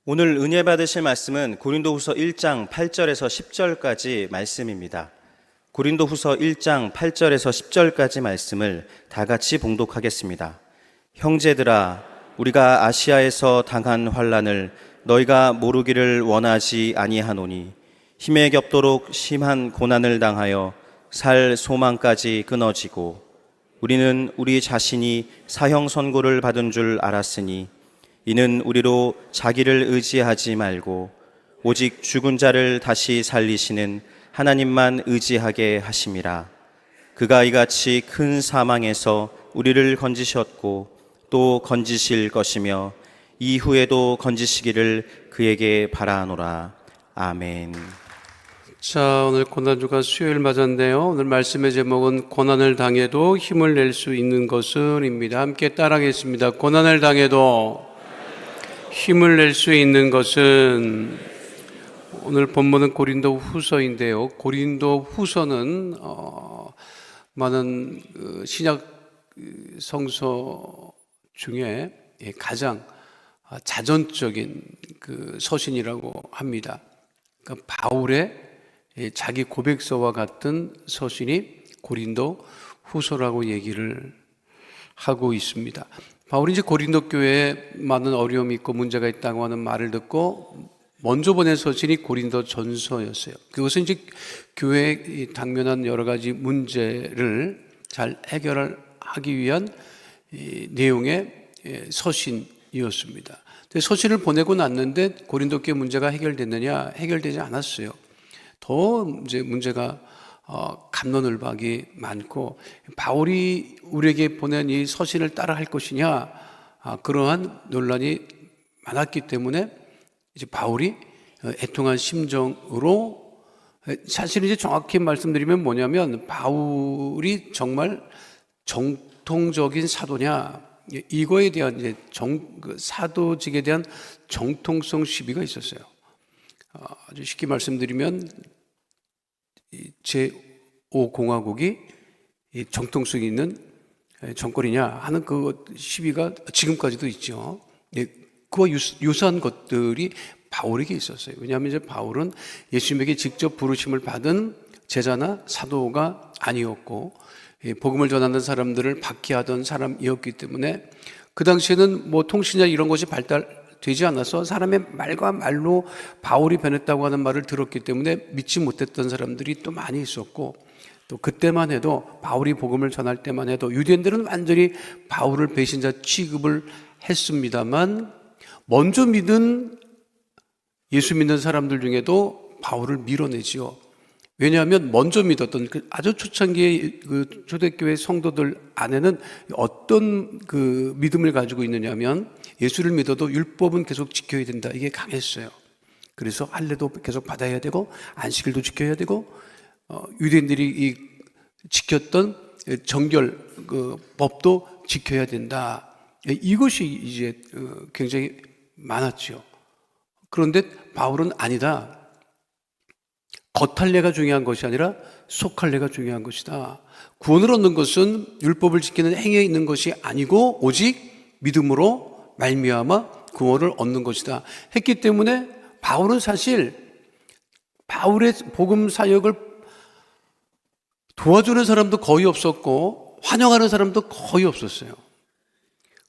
오늘 은혜 받으실 말씀은 고린도후서 1장 8절에서 10절까지 말씀입니다. 고린도후서 1장 8절에서 10절까지 말씀을 다 같이 봉독하겠습니다. 형제들아, 우리가 아시아에서 당한 환난을 너희가 모르기를 원하지 아니하노니 힘에 겹도록 심한 고난을 당하여 살 소망까지 끊어지고 우리는 우리 자신이 사형 선고를 받은 줄 알았으니 이는 우리로 자기를 의지하지 말고 오직 죽은 자를 다시 살리시는 하나님만 의지하게 하심이라. 그가 이같이 큰 사망에서 우리를 건지셨고 또 건지실 것이며 이후에도 건지시기를 그에게 바라노라. 아멘. 자, 오늘 고난주가 수요일 맞았는데요. 오늘 말씀의 제목은 고난을 당해도 힘을 낼 수 있는 것은입니다. 함께 따라하겠습니다. 고난을 당해도 힘을 낼 수 있는 것은. 오늘 본문은 고린도 후서인데요. 고린도 후서는 많은 신약 성서 중에 가장 자전적인 그 서신이라고 합니다. 그러니까 바울의 자기 고백서와 같은 서신이 고린도 후서라고 얘기를 하고 있습니다. 바울이 이제 고린도 교회에 많은 어려움이 있고 문제가 있다고 하는 말을 듣고 먼저 보낸 서신이 고린도 전서였어요. 그것은 이제 교회에 당면한 여러 가지 문제를 잘 해결하기 위한 내용의 서신이었습니다. 근데 서신을 보내고 났는데 고린도 교회 문제가 해결됐느냐? 해결되지 않았어요. 더 이제 문제가 갑론을박이 많고, 바울이 우리에게 보낸 이 서신을 따라 할 것이냐, 그러한 논란이 많았기 때문에 이제 바울이 애통한 심정으로, 사실 이제 정확히 말씀드리면 뭐냐면 바울이 정말 정통적인 사도냐, 이거에 대한 이제 사도직에 대한 정통성 시비가 있었어요. 아주 쉽게 말씀드리면 제5공화국이 정통성이 있는 정권이냐 하는 그 시비가 지금까지도 있죠. 그와 유사한 것들이 바울에게 있었어요. 왜냐하면 이제 바울은 예수님에게 직접 부르심을 받은 제자나 사도가 아니었고 복음을 전하는 사람들을 박해하던 사람이었기 때문에 그 당시에는 뭐 통신이나 이런 것이 발달되지 않아서 사람의 말과 말로 바울이 변했다고 하는 말을 들었기 때문에 믿지 못했던 사람들이 또 많이 있었고, 또 그때만 해도 바울이 복음을 전할 때만 해도 유대인들은 완전히 바울을 배신자 취급을 했습니다만 먼저 믿은 예수 믿는 사람들 중에도 바울을 밀어내지요. 왜냐하면 먼저 믿었던 아주 초창기의 그 초대교회 성도들 안에는 어떤 그 믿음을 가지고 있느냐면 예수를 믿어도 율법은 계속 지켜야 된다, 이게 강했어요. 그래서 할례도 계속 받아야 되고 안식일도 지켜야 되고 유대인들이 지켰던 정결 그 법도 지켜야 된다, 이것이 이제 굉장히 많았죠. 그런데 바울은 아니다. 겉할례가 중요한 것이 아니라 속할례가 중요한 것이다. 구원을 얻는 것은 율법을 지키는 행위에 있는 것이 아니고 오직 믿음으로 말미암아 구원을 얻는 것이다 했기 때문에 바울은 사실 바울의 복음 사역을 도와주는 사람도 거의 없었고 환영하는 사람도 거의 없었어요.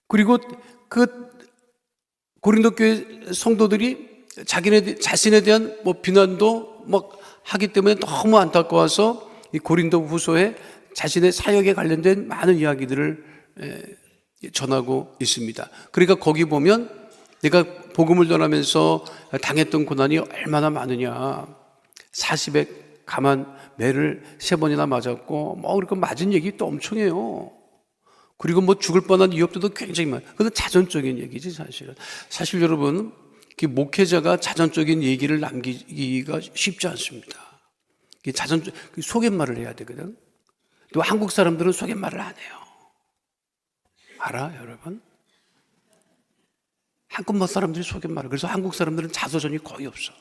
그리고 그 고린도 교회 성도들이 자신에 대한 비난도 막 하기 때문에 너무 안타까워서 이 고린도 후서에 자신의 사역에 관련된 많은 이야기들을 전하고 있습니다. 그러니까 거기 보면 내가 복음을 전하면서 당했던 고난이 얼마나 많으냐, 40에 가만 매를 3번이나 맞았고 그리고 맞은 얘기 또 엄청 해요. 그리고 죽을 뻔한 위협도 굉장히 많아요. 그건 자전적인 얘기지 사실은. 사실 여러분, 목회자가 자전적인 얘기를 남기기가 쉽지 않습니다. 속임말을 해야 되거든. 또 한국 사람들은 속임말을 안 해요. 알아, 여러분? 한국말 사람들이 속임말을. 그래서 한국 사람들은 자서전이 거의 없어.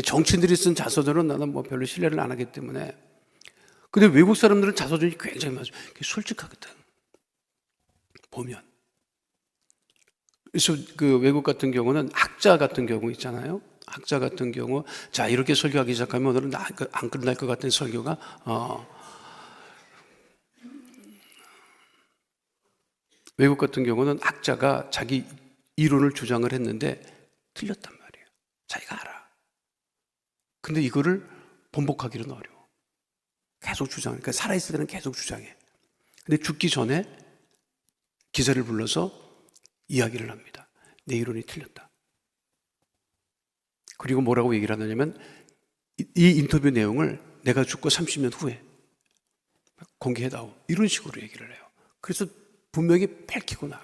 정치인들이 쓴 자서전은 나는 별로 신뢰를 안 하기 때문에. 근데 외국 사람들은 자서전이 굉장히 많아요. 솔직하거든. 보면. 그래서 그 외국 같은 경우는 학자 같은 경우 있잖아요. 학자 같은 경우, 자, 이렇게 설교하기 시작하면 오늘은 안 끝날 것 같은 설교가, 외국 같은 경우는 학자가 자기 이론을 주장을 했는데 틀렸단 말이에요. 자기가 알아. 근데 이거를 번복하기는 어려워. 계속 주장해. 그러니까 살아있을 때는 계속 주장해. 근데 죽기 전에 기사를 불러서 이야기를 합니다. 내 이론이 틀렸다. 그리고 뭐라고 얘기를 하느냐면 이 인터뷰 내용을 내가 죽고 30년 후에 공개해다오. 이런 식으로 얘기를 해요. 그래서 분명히 밝히고 나가.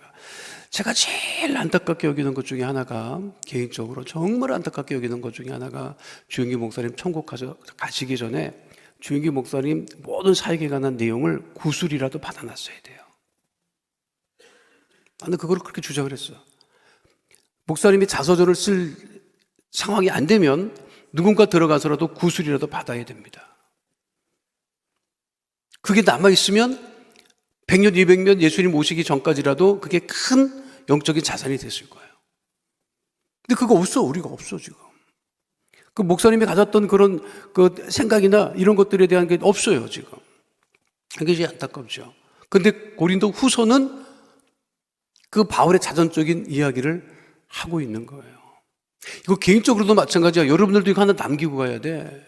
제가 제일 안타깝게 여기는 것 중에 하나가, 개인적으로 정말 안타깝게 여기는 것 중에 하나가, 주영기 목사님 천국 가시기 전에 주영기 목사님 모든 사역에 관한 내용을 구술이라도 받아놨어야 돼요. 나는 그걸 그렇게 주장을 했어. 목사님이 자서전을 쓸 상황이 안 되면 누군가 들어가서라도 구술이라도 받아야 됩니다. 그게 남아있으면 100년, 200년 예수님 오시기 전까지라도 그게 큰 영적인 자산이 됐을 거예요. 근데 그거 없어. 우리가 없어, 지금. 그 목사님이 가졌던 그런 그 생각이나 이런 것들에 대한 게 없어요, 지금. 그게 안타깝죠. 근데 고린도 후서는 그 바울의 자전적인 이야기를 하고 있는 거예요. 이거 개인적으로도 마찬가지야. 여러분들도 이거 하나 남기고 가야 돼.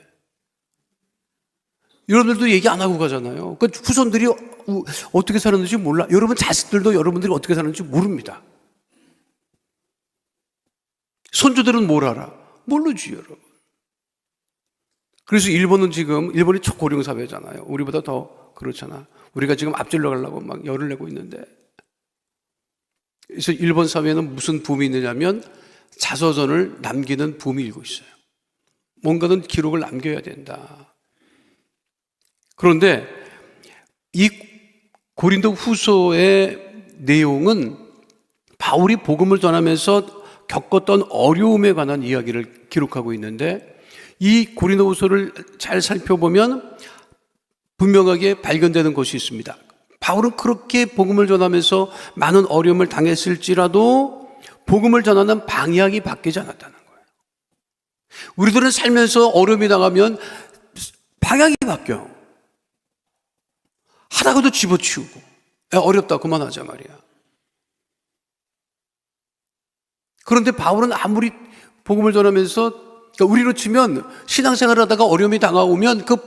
여러분들도 얘기 안 하고 가잖아요. 그 후손들이 어떻게 살았는지 몰라. 여러분 자식들도 여러분들이 어떻게 살았는지 모릅니다. 손주들은 뭘 알아? 모르지, 여러분. 그래서 일본이 초고령 사회잖아요. 우리보다 더 그렇잖아. 우리가 지금 앞질러 가려고 막 열을 내고 있는데. 그래서 일본 사회는 무슨 붐이 있느냐면 자서전을 남기는 붐이 일고 있어요. 뭔가는 기록을 남겨야 된다. 그런데 이 고린도 후서의 내용은 바울이 복음을 전하면서 겪었던 어려움에 관한 이야기를 기록하고 있는데, 이 고린도 후서를 잘 살펴보면 분명하게 발견되는 것이 있습니다. 바울은 그렇게 복음을 전하면서 많은 어려움을 당했을지라도 복음을 전하는 방향이 바뀌지 않았다는 거예요. 우리들은 살면서 어려움이 나가면 방향이 바뀌어. 하다가도 집어치우고, 어렵다 그만하자 말이야. 그런데 바울은 아무리 복음을 전하면서, 그러니까 우리로 치면 신앙생활을 하다가 어려움이 다가오면 그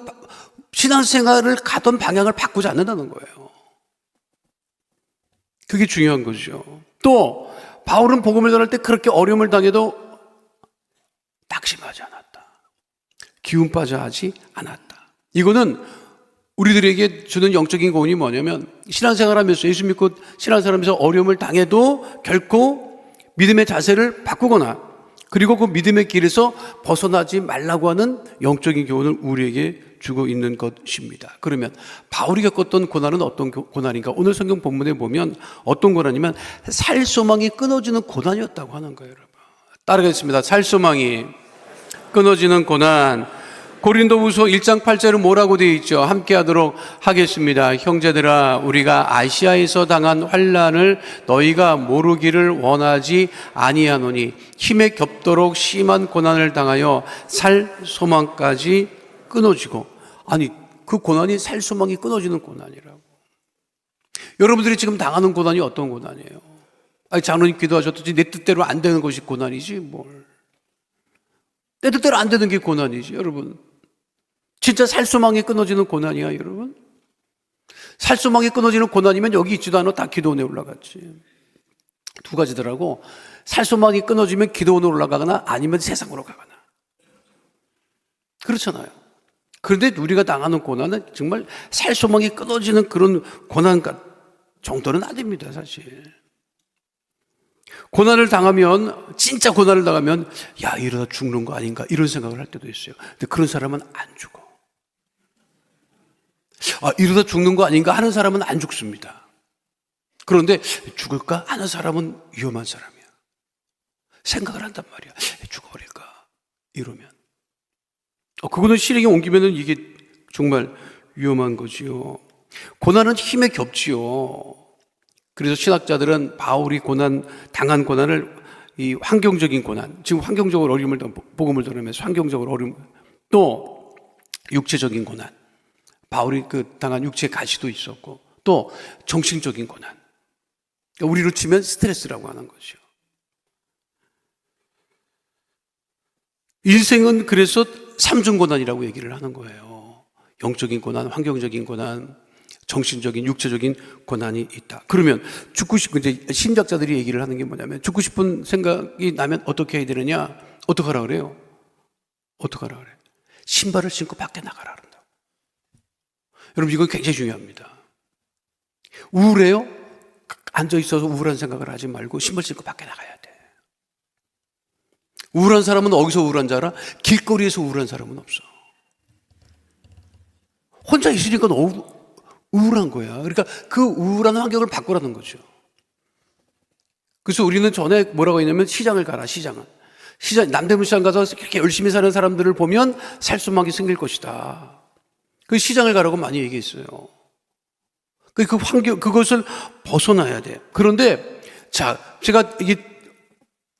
신앙생활을 가던 방향을 바꾸지 않는다는 거예요. 그게 중요한 거죠. 또 바울은 복음을 전할 때 그렇게 어려움을 당해도 낙심하지 않았다. 기운 빠져 하지 않았다. 이거는 우리들에게 주는 영적인 교훈이 뭐냐면, 신앙생활하면서, 예수 믿고 신앙생활하면서 어려움을 당해도 결코 믿음의 자세를 바꾸거나, 그리고 그 믿음의 길에서 벗어나지 말라고 하는 영적인 교훈을 우리에게 주고 있는 것입니다. 그러면 바울이 겪었던 고난은 어떤 고난인가? 오늘 성경 본문에 보면 어떤 고난이면 살 소망이 끊어지는 고난이었다고 하는 거예요, 여러분. 따라가겠습니다. 살 소망이 끊어지는 고난. 고린도후서 1장 8절은 뭐라고 되어 있죠? 함께 하도록 하겠습니다. 형제들아, 우리가 아시아에서 당한 환난을 너희가 모르기를 원하지 아니하노니 힘에 겹도록 심한 고난을 당하여 살 소망까지 끊어지고. 아니, 그 고난이 살 소망이 끊어지는 고난이라고. 여러분들이 지금 당하는 고난이 어떤 고난이에요? 아니, 장로님 기도하셨듯이 내 뜻대로 안 되는 것이 고난이지 뭘. 내 뜻대로 안 되는 게 고난이지, 여러분. 진짜 살소망이 끊어지는 고난이야, 여러분. 살소망이 끊어지는 고난이면 여기 있지도 않아. 다 기도원에 올라갔지. 두 가지더라고. 살소망이 끊어지면 기도원에 올라가거나 아니면 세상으로 가거나. 그렇잖아요. 그런데 우리가 당하는 고난은 정말 살소망이 끊어지는 그런 고난 정도는 아닙니다, 사실. 고난을 당하면, 진짜 고난을 당하면, 야, 이러다 죽는 거 아닌가, 이런 생각을 할 때도 있어요. 근데 그런 사람은 안 죽어. 이러다 죽는 거 아닌가 하는 사람은 안 죽습니다. 그런데 죽을까 하는 사람은 위험한 사람이야. 생각을 한단 말이야. 죽어버릴까? 이러면. 그거는 실행에 옮기면은 이게 정말 위험한 거지요. 고난은 힘에 겹지요. 그래서 신학자들은 바울이 당한 고난을 이 환경적인 고난, 지금 환경적으로 어려움을, 복음을 들으면서 환경적으로 어려움, 또 육체적인 고난, 바울이 당한 육체 가시도 있었고, 또 정신적인 고난, 우리로 치면 스트레스라고 하는 거죠. 인생은 그래서 삼중 고난이라고 얘기를 하는 거예요. 영적인 고난, 환경적인 고난, 정신적인, 육체적인 고난이 있다. 그러면 이제 신학자들이 얘기를 하는 게 뭐냐면, 죽고 싶은 생각이 나면 어떻게 해야 되느냐? 어떻게 하라 그래요? 어떻게 하라 그래? 신발을 신고 밖에 나가라 그런다. 여러분, 이건 굉장히 중요합니다. 우울해요? 앉아 있어서 우울한 생각을 하지 말고 신발 신고 밖에 나가야 돼. 우울한 사람은 어디서 우울한 줄 알아? 길거리에서 우울한 사람은 없어. 혼자 있으니까 너무 우울한 거야. 그러니까 그 우울한 환경을 바꾸라는 거죠. 그래서 우리는 전에 뭐라고 했냐면, 시장을 가라, 시장, 남대문 시장 가서 그렇게 열심히 사는 사람들을 보면 살수막이 생길 것이다. 그 시장을 가라고 많이 얘기했어요. 그 환경, 그것을 벗어나야 돼요. 그런데, 자, 제가 이게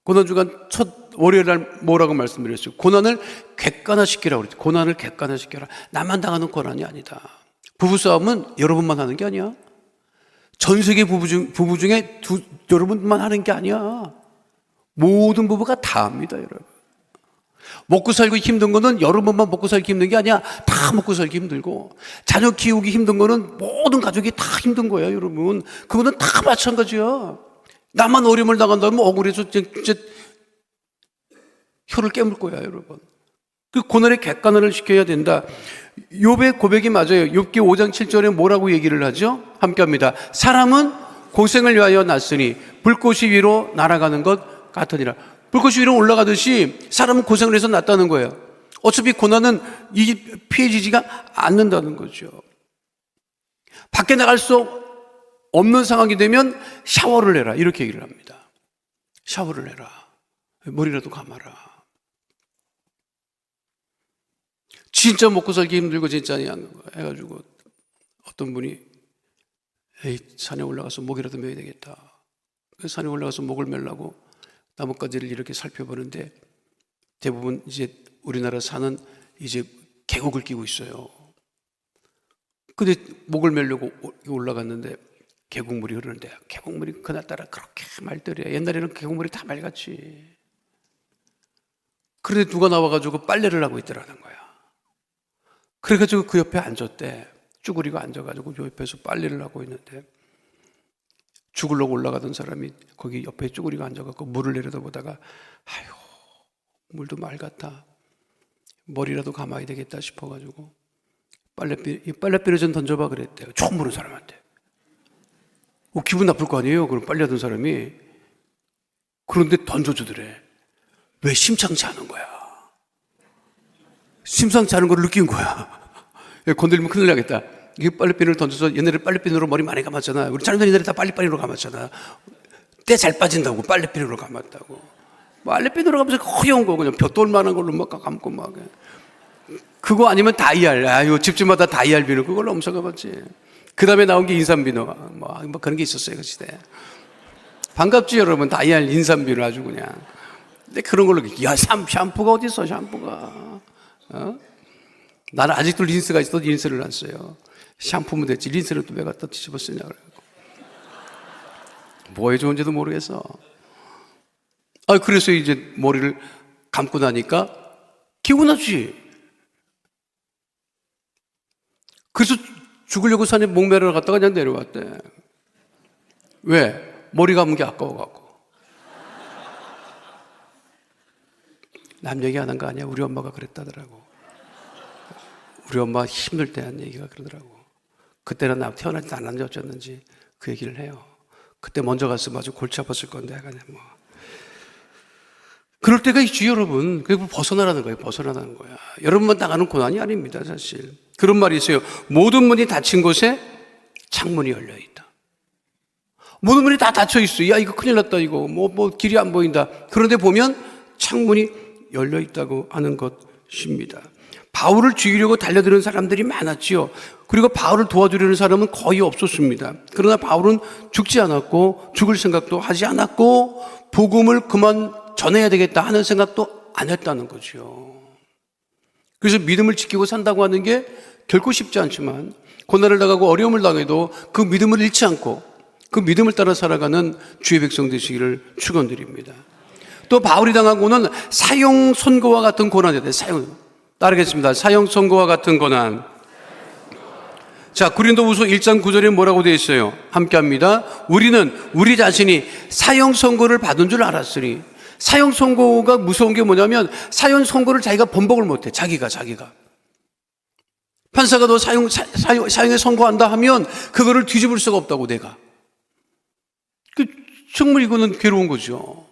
고난주간 첫 월요일 날 뭐라고 말씀드렸어요? 고난을 객관화시키라고 그랬죠. 고난을 객관화시켜라. 나만 당하는 고난이 아니다. 부부싸움은 여러분만 하는 게 아니야. 전 세계 부부 중에 여러분만 하는 게 아니야. 모든 부부가 다 합니다, 여러분. 먹고 살기 힘든 거는 여러분만 먹고 살기 힘든 게 아니야. 다 먹고 살기 힘들고, 자녀 키우기 힘든 거는 모든 가족이 다 힘든 거야, 여러분. 그거는 다 마찬가지야. 나만 어려움을 당한다면 억울해서 진짜 혀를 깨물 거야, 여러분. 그 고난의 객관화를 시켜야 된다. 욥의 고백이 맞아요. 욥기 5장 7절에 뭐라고 얘기를 하죠? 함께 합니다. 사람은 고생을 위하여 났으니 불꽃이 위로 날아가는 것 같으니라. 불꽃이 위로 올라가듯이 사람은 고생을 해서 났다는 거예요. 어차피 고난은 피해지지가 않는다는 거죠. 밖에 나갈 수 없는 상황이 되면 샤워를 해라, 이렇게 얘기를 합니다. 샤워를 해라. 머리라도 감아라. 진짜 먹고 살기 힘들고 진짜 해가지고 어떤 분이, 에이, 산에 올라가서 목이라도 메야 되겠다. 그래서 산에 올라가서 목을 메려고 나뭇가지를 이렇게 살펴보는데, 대부분 이제 우리나라 산은 이제 계곡을 끼고 있어요. 근데 목을 메려고 올라갔는데 계곡물이 흐르는데, 계곡물이 그날따라 그렇게 맑더래. 옛날에는 계곡물이 다 맑았지. 그런데 누가 나와가지고 빨래를 하고 있더라는 거야. 그래가지고 그 옆에 앉았대. 쭈그리고 앉아가지고 그 옆에서 빨래를 하고 있는데, 죽으려고 올라가던 사람이 거기 옆에 쭈그리고 앉아가지고 물을 내려다보다가, 아유, 물도 맑았다. 머리라도 감아야 되겠다 싶어가지고 빨래비를 좀 던져봐 그랬대요. 처음 보는 사람한테. 기분 나쁠 거 아니에요, 그럼 빨래하던 사람이. 그런데 던져주더래. 왜 심상치 않은 거야. 심상치 않은 걸 느낀 거야. 건드리면 큰일 나겠다. 이게 빨래비를 던져서, 옛날에 빨래비누로 머리 많이 감았잖아. 우리 젊은 이들이 다 빨리빨리로 감았잖아. 때 잘 빠진다고 빨래비누로 감았다고. 빨래비누로 감아서 허여운 거 그냥 볕돌만한 걸로 막 감고 막. 그거 아니면 다이알. 아유, 집집마다 다이알 비누 그걸로 엄청 감았지. 그 다음에 나온 게 인삼비누. 뭐 그런 게 있었어요, 그 시대에. 반갑지, 여러분. 다이알 인삼비누 아주 그냥. 근데 그런 걸로, 야, 샴푸가 어디 있어, 샴푸가. 나는 아직도 린스가 있어도 린스를 안 써요. 샴푸면 됐지. 린스를 또 왜 갖다 뒤집어 쓰냐 그래갖고. 뭐에 좋은지도 모르겠어. 그래서 이제 머리를 감고 나니까 기분 나지. 그래서 죽으려고 산에 목매러 갔다가 그냥 내려왔대. 왜? 머리 감은 게 아까워갖고. 남 얘기 안 한 거 아니야? 우리 엄마가 그랬다더라고. 우리 엄마 힘들 때 한 얘기가 그러더라고. 그때는 나 태어날 때 안 앉아 어쩌는지 그 얘기를 해요. 그때 먼저 갔으면 아주 골치 아팠을 건데, 뭐. 그럴 때가 있지, 여러분. 그리고 벗어나라는 거예요. 벗어나라는 거야. 여러분만 당하는 고난이 아닙니다, 사실. 그런 말이 있어요. 모든 문이 닫힌 곳에 창문이 열려 있다. 모든 문이 다 닫혀 있어. 야, 이거 큰일 났다, 이거. 뭐 길이 안 보인다. 그런데 보면 창문이 열려 있다고 하는 것입니다. 바울을 죽이려고 달려드는 사람들이 많았지요. 그리고 바울을 도와주려는 사람은 거의 없었습니다. 그러나 바울은 죽지 않았고 죽을 생각도 하지 않았고 복음을 그만 전해야 되겠다 하는 생각도 안 했다는 거죠. 그래서 믿음을 지키고 산다고 하는 게 결코 쉽지 않지만 고난을 당하고 어려움을 당해도 그 믿음을 잃지 않고 그 믿음을 따라 살아가는 주의 백성 되시기를 축원드립니다. 또 바울이 당하고는 사형 선고와 같은 고난에 대해 따르겠습니다. 사형 선고와 같은 고난. 자, 고린도후서 1장 9절에 뭐라고 되어 있어요? 함께 합니다. 우리는 우리 자신이 사형 선고를 받은 줄 알았으니. 사형 선고가 무서운 게 뭐냐면 사형 선고를 자기가 번복을 못 해. 자기가. 판사가 너 사형에 선고한다 하면 그거를 뒤집을 수가 없다고 내가. 정말 이거는 괴로운 거죠.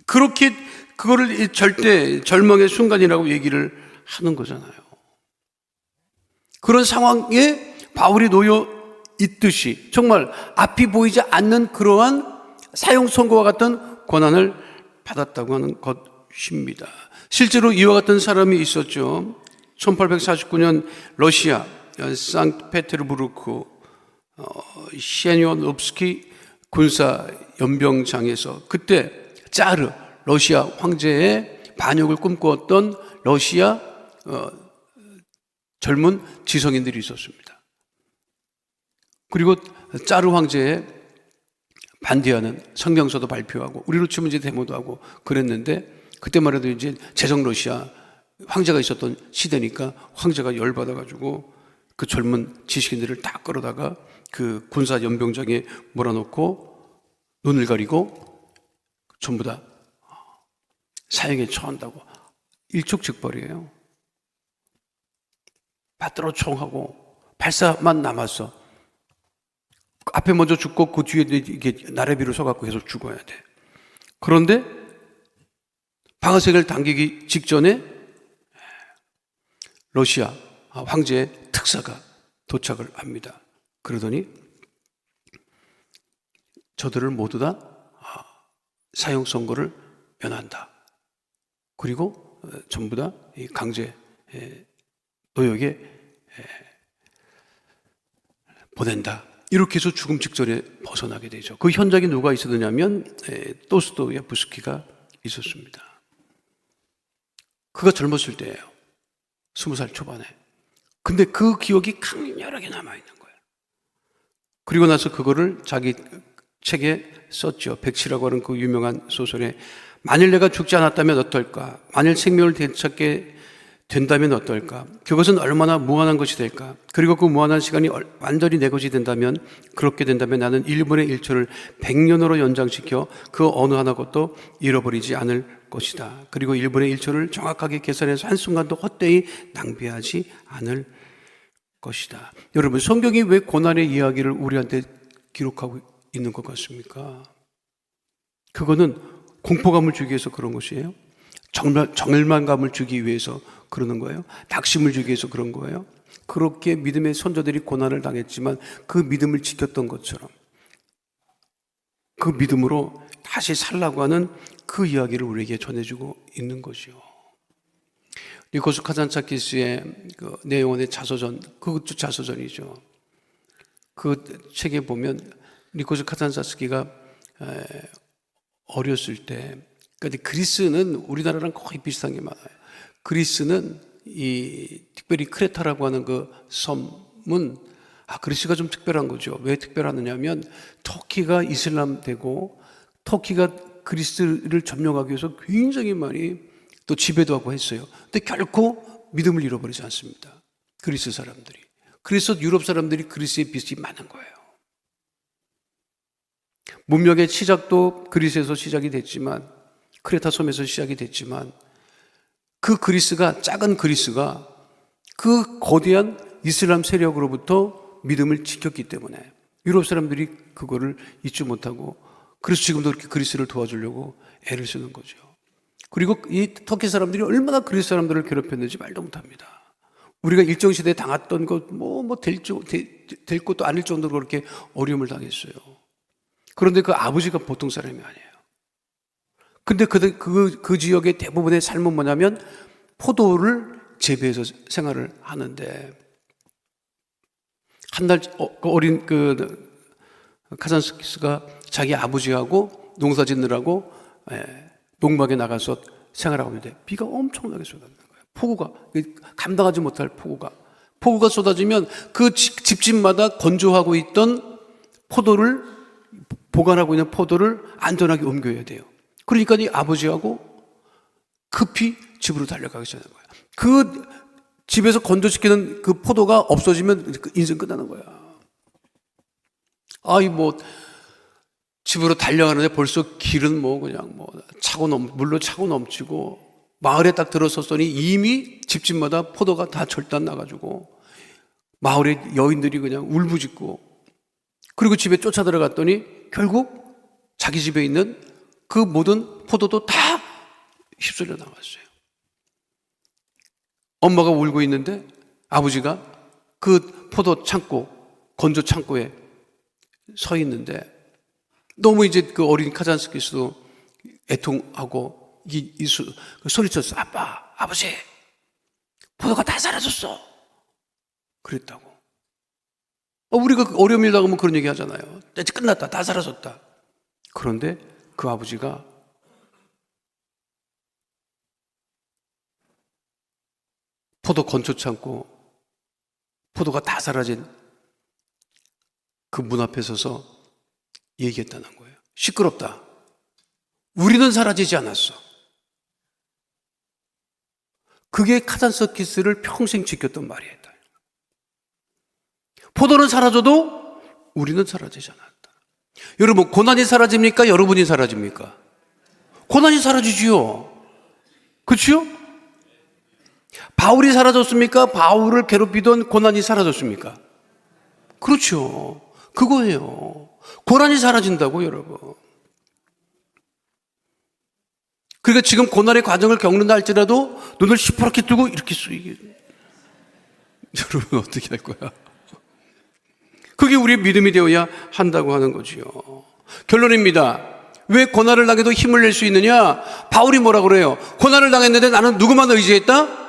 그렇게 그거를 절대 절망의 순간이라고 얘기를 하는 거잖아요. 그런 상황에 바울이 놓여 있듯이 정말 앞이 보이지 않는 그러한 사형 선고와 같은 고난을 받았다고 하는 것입니다. 실제로 이와 같은 사람이 있었죠. 1849년 러시아 상트페테르부르크 시에뇨롭스키 군사 연병장에서 그때 짜르 러시아 황제의 반역을 꿈꾸었던 러시아 젊은 지성인들이 있었습니다. 그리고 짜르 황제에 반대하는 성명서도 발표하고 우리로 치면 이제 데모도 하고 그랬는데 그때만 해도 이제 제정 러시아 황제가 있었던 시대니까 황제가 열받아가지고 그 젊은 지식인들을 다 끌어다가 그 군사 연병장에 몰아놓고 눈을 가리고 전부 다 사형에 처한다고. 일촉즉발이에요. 받들어 총하고 발사만 남았어. 앞에 먼저 죽고 그 뒤에 이게 나래비로 서갖고 계속 죽어야 돼. 그런데 방아쇠를 당기기 직전에 러시아 황제의 특사가 도착을 합니다. 그러더니 저들을 모두 다 사형 선고를 면한다. 그리고 전부 다 강제 노역에 보낸다. 이렇게 해서 죽음 직전에 벗어나게 되죠. 그 현장에 누가 있었느냐면 도스토옙스키가 있었습니다. 그가 젊었을 때예요. 20살 초반에. 근데 그 기억이 강렬하게 남아있는 거예요. 그리고 나서 그거를 자기 책에 썼죠. 백치라고 하는 그 유명한 소설에 만일 내가 죽지 않았다면 어떨까? 만일 생명을 되찾게 된다면 어떨까? 그것은 얼마나 무한한 것이 될까? 그리고 그 무한한 시간이 완전히 내 것이 된다면, 그렇게 된다면 나는 1분의 1초를 100년으로 연장시켜 그 어느 하나 것도 잃어버리지 않을 것이다. 그리고 1분의 1초를 정확하게 계산해서 한순간도 헛되이 낭비하지 않을 것이다. 여러분, 성경이 왜 고난의 이야기를 우리한테 기록하고 있는 것 같습니까? 그거는 공포감을 주기 위해서 그런 것이에요? 정열만감을 주기 위해서 그러는 거예요? 낙심을 주기 위해서 그런 거예요? 그렇게 믿음의 선조들이 고난을 당했지만 그 믿음을 지켰던 것처럼 그 믿음으로 다시 살라고 하는 그 이야기를 우리에게 전해주고 있는 것이요. 니코스 카잔차키스의 그 내용의 자서전, 그것도 자서전이죠. 그 책에 보면 니코스 카잔차키스가 어렸을 때, 그러니까 그리스는 우리나라랑 거의 비슷한 게 많아요. 그리스는 특별히 크레타라고 하는 그 섬은 그리스가 좀 특별한 거죠. 왜 특별하느냐면 터키가 이슬람되고 터키가 그리스를 점령하기 위해서 굉장히 많이 또 지배도 하고 했어요. 근데 결코 믿음을 잃어버리지 않습니다. 그리스 사람들이. 그래서 유럽 사람들이 그리스에 빚이 많은 거예요. 문명의 시작도 그리스에서 시작이 됐지만, 크레타 섬에서 시작이 됐지만, 그 그리스가, 작은 그리스가 그 거대한 이슬람 세력으로부터 믿음을 지켰기 때문에 유럽 사람들이 그거를 잊지 못하고, 그래서 지금도 그렇게 그리스를 도와주려고 애를 쓰는 거죠. 그리고 이 터키 사람들이 얼마나 그리스 사람들을 괴롭혔는지 말도 못합니다. 우리가 일정 시대에 당했던 것, 될 것도 아닐 정도로 그렇게 어려움을 당했어요. 그런데 그 아버지가 보통 사람이 아니에요. 근데 그 지역의 대부분의 삶은 뭐냐면 포도를 재배해서 생활을 하는데 한 달 어린 카잔스키스가 자기 아버지하고 농사 짓느라고 농막에 나가서 생활하고 있는데 비가 엄청나게 쏟아지는 거예요. 폭우가 감당하지 못할 폭우가 쏟아지면 그 집집마다 건조하고 있던 포도를 보관하고 있는 포도를 안전하게 옮겨야 돼요. 그러니까 이 아버지하고 급히 집으로 달려가기 시작하는 거예요. 그 집에서 건조시키는 그 포도가 없어지면 인생 끝나는 거야. 집으로 달려가는데 벌써 길은 그냥 물로 차고 넘치고 마을에 딱 들어섰더니 이미 집집마다 포도가 다 절단 나가지고 마을의 여인들이 그냥 울부짖고, 그리고 집에 쫓아 들어갔더니 결국 자기 집에 있는 그 모든 포도도 다 휩쓸려 나갔어요. 엄마가 울고 있는데 아버지가 그 포도 창고, 건조 창고에 서 있는데 너무 이제 그 어린 카잔스키스도 애통하고 소리쳤어. 아빠, 아버지, 포도가 다 사라졌어. 그랬다고. 우리가 어려움 일다 보면 그런 얘기 하잖아요. 이제 끝났다, 다 사라졌다. 그런데 그 아버지가 포도 건조 창고, 포도가 다 사라진 그 문 앞에 서서 얘기했다는 거예요. 시끄럽다. 우리는 사라지지 않았어. 그게 카잔스키스를 평생 지켰던 말이에요. 포도는 사라져도 우리는 사라지지 않았다. 여러분, 고난이 사라집니까? 여러분이 사라집니까? 고난이 사라지지요. 그렇죠? 바울이 사라졌습니까? 바울을 괴롭히던 고난이 사라졌습니까? 그렇죠. 그거예요. 고난이 사라진다고, 여러분. 그러니까 지금 고난의 과정을 겪는다 할지라도 눈을 시퍼렇게 뜨고 이렇게 여러분 어떻게 할 거야? 그게 우리의 믿음이 되어야 한다고 하는 거지요. 결론입니다. 왜 고난을 당해도 힘을 낼 수 있느냐? 바울이 뭐라 그래요? 고난을 당했는데 나는 누구만 의지했다?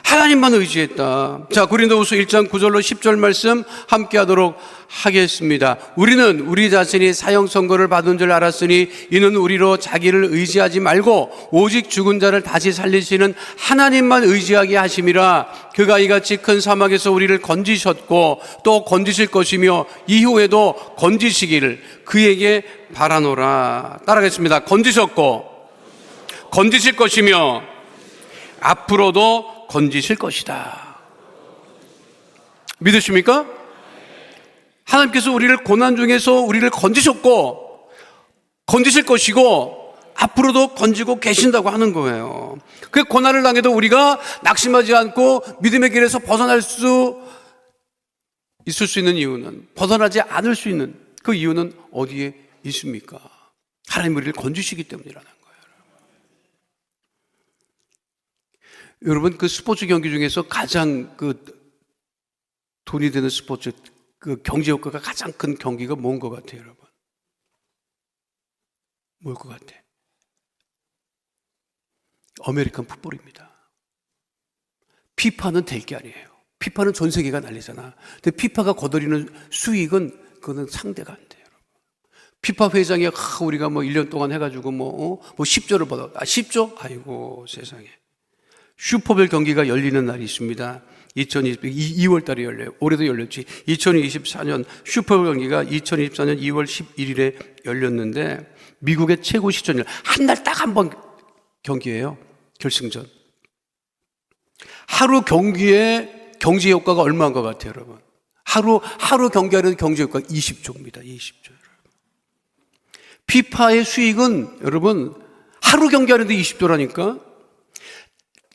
하나님만 의지했다. 자, 고린도후서 1장 9절로 10절 말씀 함께 하도록 하겠습니다. 우리는 우리 자신이 사형 선고를 받은 줄 알았으니 이는 우리로 자기를 의지하지 말고 오직 죽은 자를 다시 살리시는 하나님만 의지하게 하심이라. 그가 이같이 큰 사막에서 우리를 건지셨고 또 건지실 것이며 이후에도 건지시기를 그에게 바라노라. 따라하겠습니다. 건지셨고 건지실 것이며 앞으로도 건지실 것이다. 믿으십니까? 하나님께서 우리를 고난 중에서 우리를 건지셨고 건지실 것이고 앞으로도 건지고 계신다고 하는 거예요. 그 고난을 당해도 우리가 낙심하지 않고 믿음의 길에서 벗어날 수 있을 수 있는 이유는, 벗어나지 않을 수 있는 그 이유는 어디에 있습니까? 하나님 우리를 건지시기 때문이라는 거예요. 여러분, 그 스포츠 경기 중에서 가장 돈이 되는 스포츠, 경제 효과가 가장 큰 경기가 뭔 것 같아요, 여러분? 뭘 것 같아? 아메리칸 풋볼입니다. 피파는 될 게 아니에요. 피파는 전 세계가 난리잖아. 근데 피파가 거둬리는 수익은 그거는 상대가 안 돼요. 피파 회장이 우리가 1년 동안 해가지고 10조를 받아. 10조? 아이고 세상에. 슈퍼볼 경기가 열리는 날이 있습니다. 2월 달에 열려요. 올해도 열렸지. 2024년 슈퍼볼 경기가 2024년 2월 11일에 열렸는데 미국의 최고 시청률, 한 날 딱 한 번 경기예요. 결승전. 하루 경기에 경제 효과가 얼마인 것 같아요, 여러분? 하루 경기하는 경제 효과 20조입니다. 20조. 피파의 수익은 여러분 하루 경기하는데 20조라니까.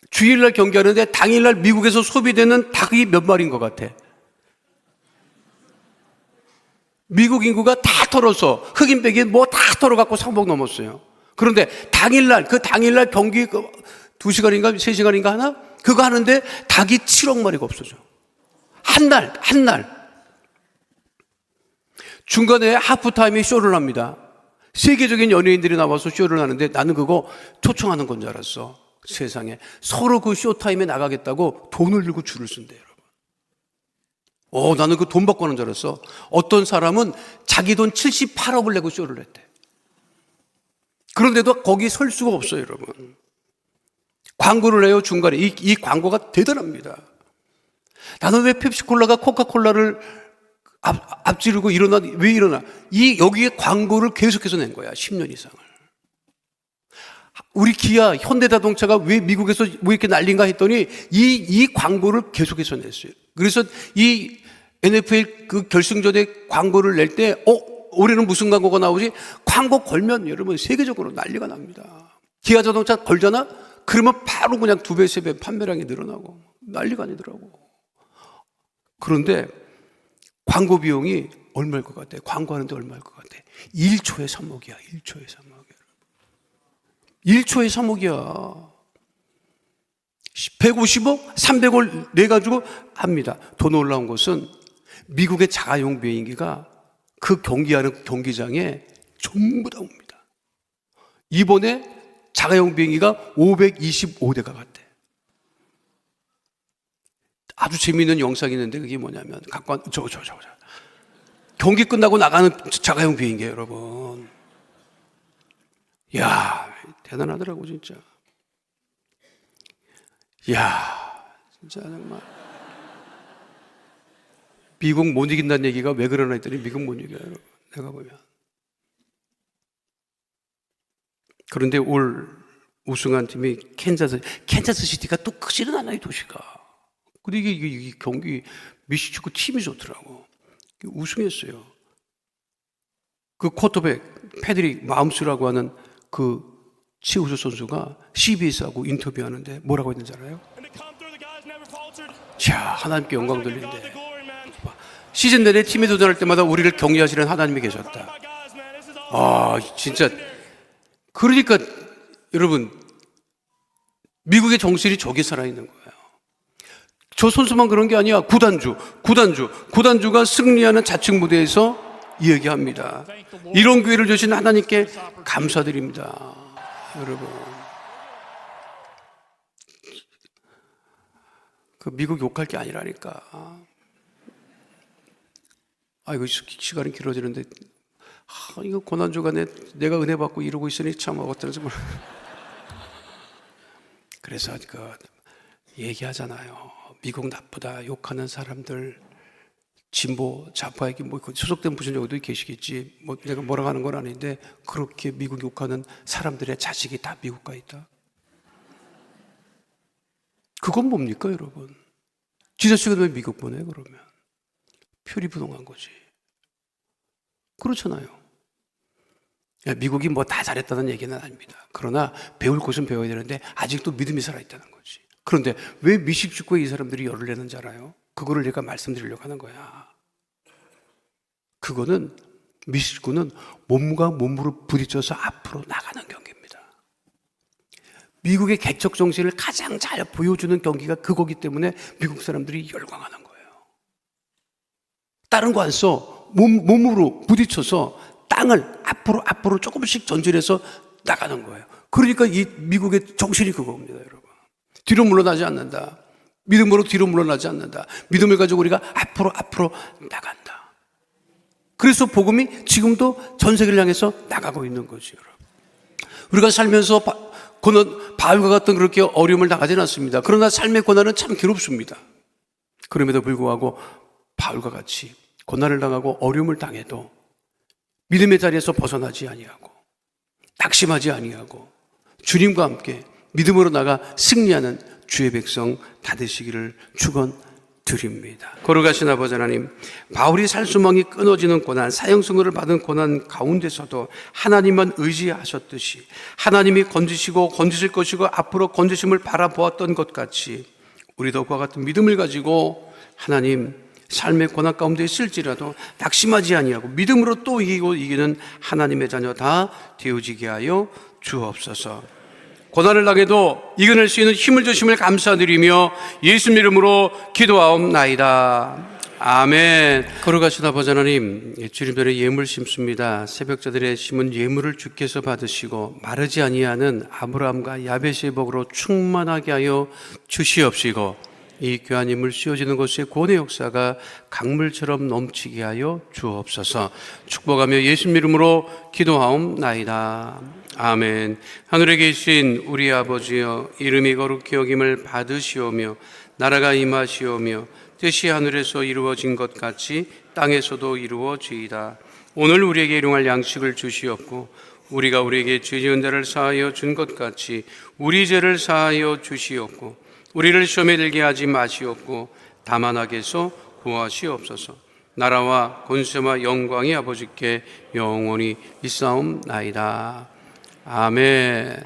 주일날 경기하는데 당일날 미국에서 소비되는 닭이 몇 마리인 것 같아? 미국 인구가 다 털어서 흑인 백인 다 털어갖고 3억 넘었어요. 그런데 당일날 경기 2시간인가 3시간인가 하나? 그거 하는데 닭이 7억 마리가 없어져. 한 날. 중간에 하프타임에 쇼를 합니다. 세계적인 연예인들이 나와서 쇼를 하는데 나는 그거 초청하는 건 줄 알았어. 세상에 서로 그 쇼타임에 나가겠다고 돈을 들고 줄을 쓴대요, 여러분. 나는 그 돈 받고 하는 줄 알았어. 어떤 사람은 자기 돈 78억을 내고 쇼를 했대. 그런데도 거기 설 수가 없어요, 여러분. 광고를 해요, 중간에. 이 광고가 대단합니다. 나는 왜 펩시콜라가 코카콜라를 앞지르고 왜 일어나? 여기에 광고를 계속해서 낸 거야, 10년 이상을. 우리 기아, 현대자동차가 왜 미국에서 왜 이렇게 난린가 했더니 이 광고를 계속해서 냈어요. 그래서 이 NFL 그 결승전에 광고를 낼 때, 올해는 무슨 광고가 나오지? 광고 걸면 여러분 세계적으로 난리가 납니다. 기아 자동차 걸잖아? 그러면 바로 그냥 2배, 3배 판매량이 늘어나고 난리가 아니더라고. 그런데 광고 비용이 얼마일 것 같아? 광고하는데 얼마일 것 같아? 1초에 3억이야. 1초에 3억이야. 1초에 3억이야. 150억, 300억 내가지고 합니다. 더 놀라운 것은 미국의 자가용 비행기가 그 경기하는 경기장에 전부 다 옵니다. 이번에 자가용 비행기가 525대가 갔대. 아주 재미있는 영상이 있는데 그게 뭐냐면 경기 끝나고 나가는 자가용 비행기예요, 여러분. 이야, 대단하더라고 진짜. 이야, 진짜 정말. 미국 못 이긴다는 얘기가 왜 그러나 했더니 미국 못 이겨요, 여러분. 내가 보면. 그런데 올 우승한 팀이 캔자스 시티가 또 크지는 않아요, 도시가. 근데 이게 경기 미식축구 팀이 좋더라고. 우승했어요. 그 쿼터백 패드릭 마음스라고 하는 그 최우수 선수가 CBS하고 인터뷰하는데 뭐라고 했는지 알아요? 자, 하나님께 영광 돌리는데 시즌 내내 팀에 도전할 때마다 우리를 격려하시는 하나님이 계셨다. 진짜. 그러니까 여러분, 미국의 정신이 저기 살아있는 거예요. 저 선수만 그런 게 아니야. 구단주가 승리하는 좌측 무대에서 이야기합니다. 이런 기회를 주신 하나님께 감사드립니다. 여러분, 그 미국 욕할 게 아니라니까. 이거 시간이 길어지는데, 이거 고난주가 내가 은혜 받고 이러고 있으니 참 어쩌지 뭐. 그래서 얘기하잖아요. 미국 나쁘다 욕하는 사람들, 진보 좌파에게 소속된 무슨 여기도 계시겠지. 내가 뭐라고 하는 건 아닌데 그렇게 미국 욕하는 사람들의 자식이 다 미국 가 있다. 그건 뭡니까, 여러분? 지 자식은 왜 미국 보내 그러면? 표리부동한 거지. 그렇잖아요. 미국이 다 잘했다는 얘기는 아닙니다. 그러나 배울 것은 배워야 되는데 아직도 믿음이 살아있다는 거지. 그런데 왜 미식축구에 이 사람들이 열을 내는지 알아요? 그거를 제가 말씀드리려고 하는 거야. 그거는 미식축구는 몸과 몸으로 부딪혀서 앞으로 나가는 경기입니다. 미국의 개척 정신을 가장 잘 보여주는 경기가 그거기 때문에 미국 사람들이 열광하는 거예요. 다른 거 안 써. 몸으로 부딪혀서 땅을 앞으로 조금씩 전진해서 나가는 거예요. 그러니까 이 미국의 정신이 그겁니다, 여러분. 뒤로 물러나지 않는다. 믿음으로 뒤로 물러나지 않는다. 믿음을 가지고 우리가 앞으로 나간다. 그래서 복음이 지금도 전 세계를 향해서 나가고 있는 거죠, 여러분. 우리가 살면서 바울과 같은 그렇게 어려움을 당하지는 않습니다. 그러나 삶의 고난은 참 괴롭습니다. 그럼에도 불구하고 바울과 같이 고난을 당하고 어려움을 당해도 믿음의 자리에서 벗어나지 아니하고 낙심하지 아니하고 주님과 함께 믿음으로 나가 승리하는 주의 백성 다 되시기를 축원드립니다. 거룩하신 아버지 하나님, 바울이 살수망이 끊어지는 고난, 사형선고를 받은 고난 가운데서도 하나님만 의지하셨듯이 하나님이 건지시고 건지실 것이고 앞으로 건지심을 바라보았던 것 같이 우리도 그와 같은 믿음을 가지고 하나님 삶의 고난 가운데 있을지라도 낙심하지 아니하고 믿음으로 또 이기고 이기는 하나님의 자녀 다 되어지게 하여 주옵소서. 고난을 당해도 이겨낼 수 있는 힘을 주심을 감사드리며 예수님 이름으로 기도하옵나이다. 아멘. 걸어가시다 아버지 하나님, 주님 전에 예물 심습니다. 새벽자들의 심은 예물을 주께서 받으시고 마르지 아니하는 아브라함과 야벳의 복으로 충만하게 하여 주시옵시고, 이 귀한 예물 씌워지는 곳에 구원의 역사가 강물처럼 넘치게 하여 주옵소서. 축복하며 예수님 이름으로 기도하옵나이다. 아멘. 하늘에 계신 우리 아버지여, 이름이 거룩히 여김을 받으시오며 나라가 임하시오며 뜻이 하늘에서 이루어진 것 같이 땅에서도 이루어지이다. 오늘 우리에게 일용할 양식을 주시옵고 우리가 우리에게 죄 지은 자를 사하여 준 것 같이 우리 죄를 사하여 주시옵고 우리를 시험에 들게 하지 마시옵고 다만 악에서 구하시옵소서. 나라와 권세와 영광이 아버지께 영원히 있사옵나이다. 아멘.